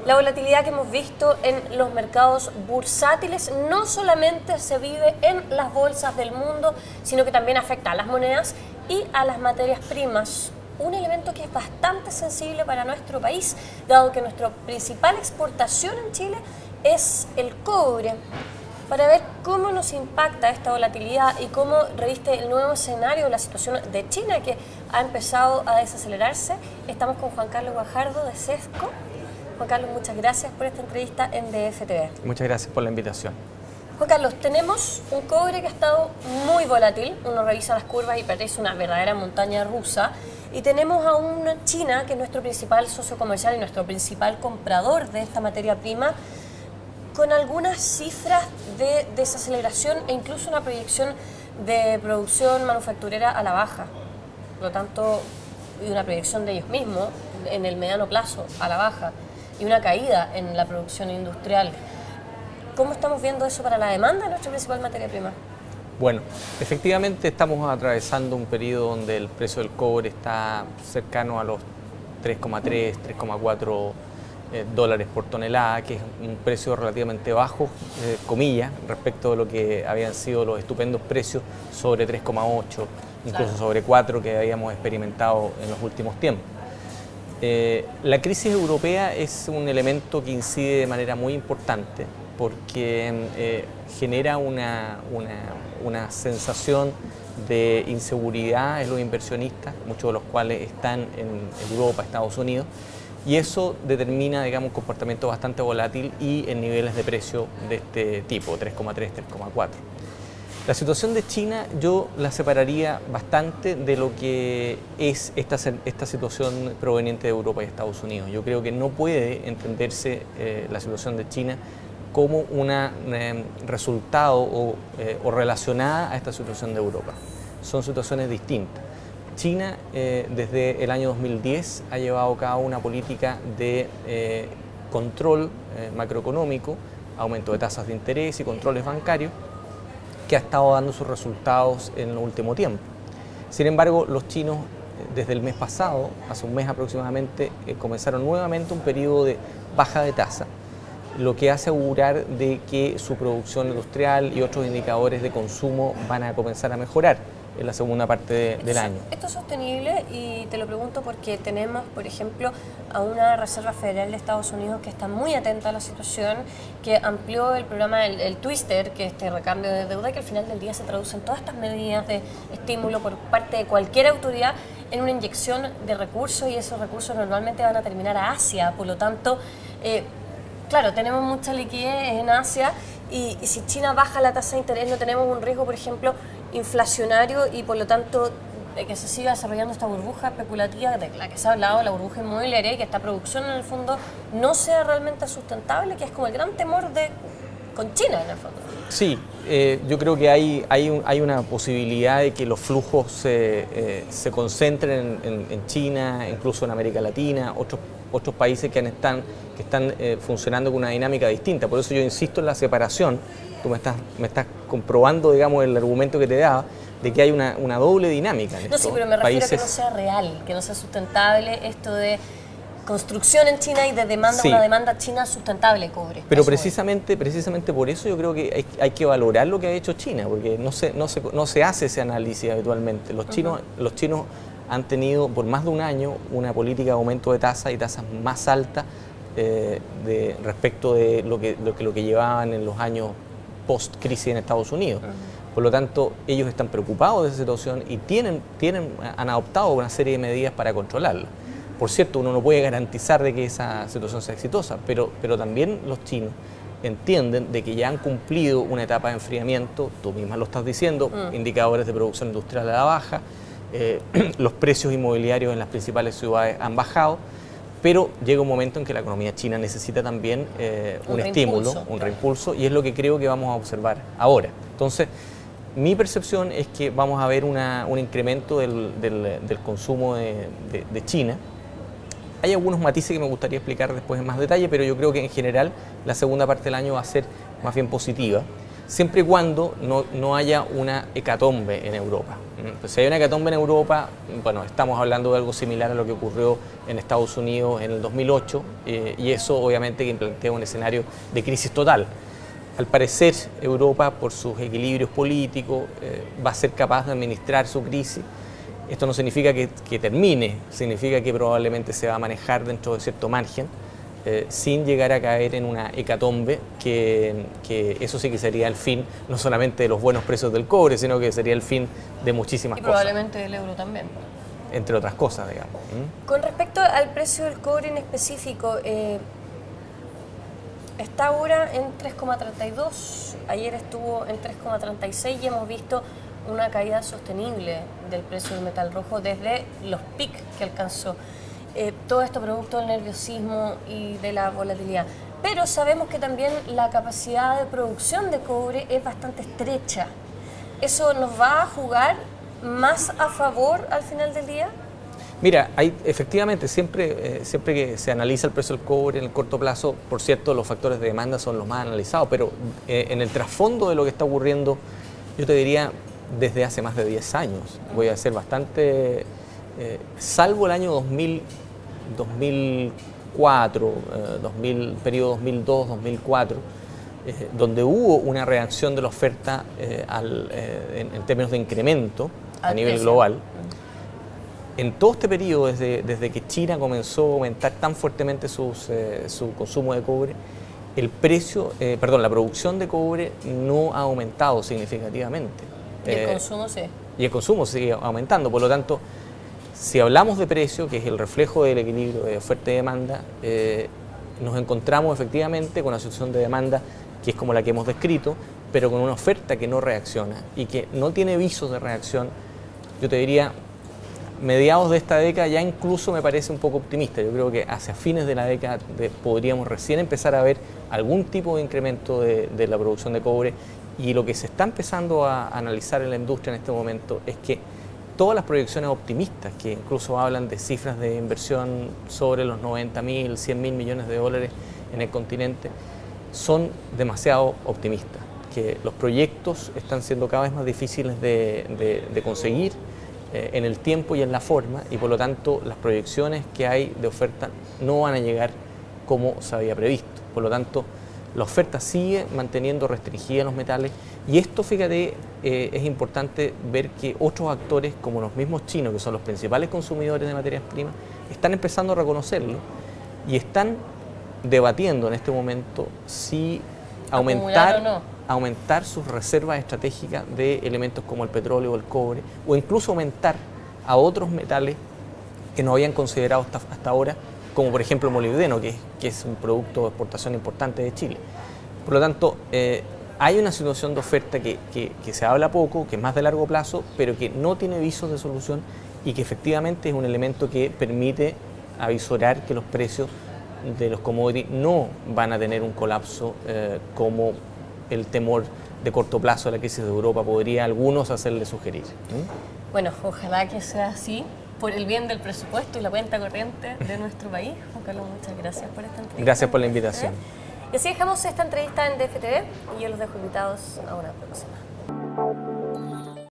La volatilidad que hemos visto en los mercados bursátiles no solamente se vive en las bolsas del mundo, sino que también afecta a las monedas y a las materias primas. Un elemento que es bastante sensible para nuestro país, dado que nuestra principal exportación en Chile es el cobre. Para ver cómo nos impacta esta volatilidad y cómo reviste el nuevo escenario de la situación de China, que ha empezado a desacelerarse, estamos con Juan Carlos Guajardo de Sesco. Juan Carlos, muchas gracias por esta entrevista en DF TV. Muchas gracias por la invitación. Juan Carlos, tenemos un cobre que ha estado muy volátil, uno revisa las curvas y parece una verdadera montaña rusa, y tenemos a una China que es nuestro principal socio comercial y nuestro principal comprador de esta materia prima, con algunas cifras de desaceleración e incluso una proyección de producción manufacturera a la baja. Por lo tanto, y una proyección de ellos mismos en el mediano plazo a la baja y una caída en la producción industrial. ¿Cómo estamos viendo eso para la demanda de nuestra principal materia prima? Bueno, efectivamente estamos atravesando un periodo donde el precio del cobre está cercano a los 3,3, 3,4 dólares por tonelada, que es un precio relativamente bajo, comillas, respecto de lo que habían sido los estupendos precios sobre 3,8, incluso sobre 4 que habíamos experimentado en los últimos tiempos. La crisis europea es un elemento que incide de manera muy importante porque genera una sensación de inseguridad en los inversionistas, muchos de los cuales están en Europa, Estados Unidos, y eso determina, digamos, un comportamiento bastante volátil y en niveles de precio de este tipo, 3,3, 3,4. La situación de China yo la separaría bastante de lo que es esta situación proveniente de Europa y Estados Unidos. Yo creo que no puede entenderse la situación de China como un resultado o relacionada a esta situación de Europa. Son situaciones distintas. China desde el año 2010 ha llevado a cabo una política de control macroeconómico, aumento de tasas de interés y controles bancarios, que ha estado dando sus resultados en el último tiempo. Sin embargo, los chinos desde el mes pasado, hace un mes aproximadamente, comenzaron nuevamente un periodo de baja de tasa, lo que hace augurar de que su producción industrial y otros indicadores de consumo van a comenzar a mejorar en la segunda parte del año. Esto es sostenible y te lo pregunto porque tenemos, por ejemplo, a una Reserva Federal de Estados Unidos que está muy atenta a la situación, que amplió el programa, el Twister, que es este recambio de deuda, que al final del día se traduce en todas estas medidas de estímulo por parte de cualquier autoridad en una inyección de recursos, y esos recursos normalmente van a terminar a Asia. Por lo tanto, claro, tenemos mucha liquidez en Asia y si China baja la tasa de interés no tenemos un riesgo, por ejemplo, inflacionario y por lo tanto de que se siga desarrollando esta burbuja especulativa de la que se ha hablado, la burbuja inmobiliaria, y que esta producción en el fondo no sea realmente sustentable, que es como el gran temor con China en el fondo. Sí, yo creo que hay una posibilidad de que los flujos se concentren en China, incluso en América Latina, otros países que están funcionando con una dinámica distinta. Por eso yo insisto en la separación. Tú me estás comprobando, digamos, el argumento que te daba, de que hay una doble dinámica en estos sí, pero me refiero países. A que no sea real, que no sea sustentable esto de construcción en China y de demanda, Sí. Una demanda china sustentable de cobre. Pero precisamente por eso yo creo que hay que valorar lo que ha hecho China, porque no se hace ese análisis habitualmente. Los chinos han tenido por más de un año una política de aumento de tasas y tasas más altas respecto de lo que llevaban en los años post-crisis en Estados Unidos. Por lo tanto, ellos están preocupados de esa situación y han adoptado una serie de medidas para controlarla. Por cierto, uno no puede garantizar de que esa situación sea exitosa, pero también los chinos entienden de que ya han cumplido una etapa de enfriamiento, tú misma lo estás diciendo, indicadores de producción industrial a la baja, los precios inmobiliarios en las principales ciudades han bajado, pero llega un momento en que la economía china necesita también un estímulo, un reimpulso, y es lo que creo que vamos a observar ahora. Entonces, mi percepción es que vamos a ver un incremento del consumo de China. Hay algunos matices que me gustaría explicar después en más detalle, pero yo creo que en general la segunda parte del año va a ser más bien positiva. siempre y cuando no haya una hecatombe en Europa. Pues si hay una hecatombe en Europa, bueno, estamos hablando de algo similar a lo que ocurrió en Estados Unidos en el 2008, y eso obviamente que plantea un escenario de crisis total. Al parecer, Europa, por sus equilibrios políticos, va a ser capaz de administrar su crisis. Esto no significa que termine, significa que probablemente se va a manejar dentro de cierto margen, sin llegar a caer en una hecatombe, que eso sí que sería el fin, no solamente de los buenos precios del cobre, sino que sería el fin de muchísimas cosas. Y probablemente del euro también. Entre otras cosas, digamos. Con respecto al precio del cobre en específico, está ahora en 3,32, ayer estuvo en 3,36 y hemos visto una caída sostenible del precio del metal rojo desde los picos que alcanzó. Todo esto producto del nerviosismo y de la volatilidad. Pero sabemos que también la capacidad de producción de cobre es bastante estrecha. ¿Eso nos va a jugar más a favor al final del día? Mira, efectivamente, siempre que se analiza el precio del cobre en el corto plazo, por cierto, los factores de demanda son los más analizados, pero en el trasfondo de lo que está ocurriendo, yo te diría, desde hace más de 10 años, voy a ser bastante, salvo el año 2004, periodo 2002-2004, donde hubo una reacción de la oferta en términos de incremento a nivel global. En todo este periodo, desde que China comenzó a aumentar tan fuertemente su consumo de cobre, la producción de cobre no ha aumentado significativamente. Y el consumo sí. Y el consumo sigue aumentando. Por lo tanto, si hablamos de precio, que es el reflejo del equilibrio de oferta y demanda, nos encontramos efectivamente con una situación de demanda que es como la que hemos descrito, pero con una oferta que no reacciona y que no tiene visos de reacción. Yo te diría, mediados de esta década ya incluso me parece un poco optimista. Yo creo que hacia fines de la década podríamos recién empezar a ver algún tipo de incremento de la producción de cobre, y lo que se está empezando a analizar en la industria en este momento es que todas las proyecciones optimistas, que incluso hablan de cifras de inversión sobre los 90.000, 100.000 millones de dólares en el continente, son demasiado optimistas, que los proyectos están siendo cada vez más difíciles de conseguir en el tiempo y en la forma, y por lo tanto las proyecciones que hay de oferta no van a llegar como se había previsto. Por lo tanto, la oferta sigue manteniendo restringida los metales, y esto, fíjate, es importante ver que otros actores, como los mismos chinos, que son los principales consumidores de materias primas, están empezando a reconocerlo y están debatiendo en este momento si aumentar sus reservas estratégicas de elementos como el petróleo o el cobre, o incluso aumentar a otros metales que no habían considerado hasta ahora, como por ejemplo el molibdeno, que es un producto de exportación importante de Chile. Por lo tanto, hay una situación de oferta que se habla poco, que es más de largo plazo, pero que no tiene visos de solución, y que efectivamente es un elemento que permite avisorar que los precios de los commodities no van a tener un colapso como el temor de corto plazo de la crisis de Europa podría a algunos hacerle sugerir. Bueno, ojalá que sea así, por el bien del presupuesto y la cuenta corriente de nuestro país. Juan Carlos, muchas gracias por esta entrevista. Gracias por la invitación. Y así dejamos esta entrevista en DFTV, y yo los dejo invitados a una próxima.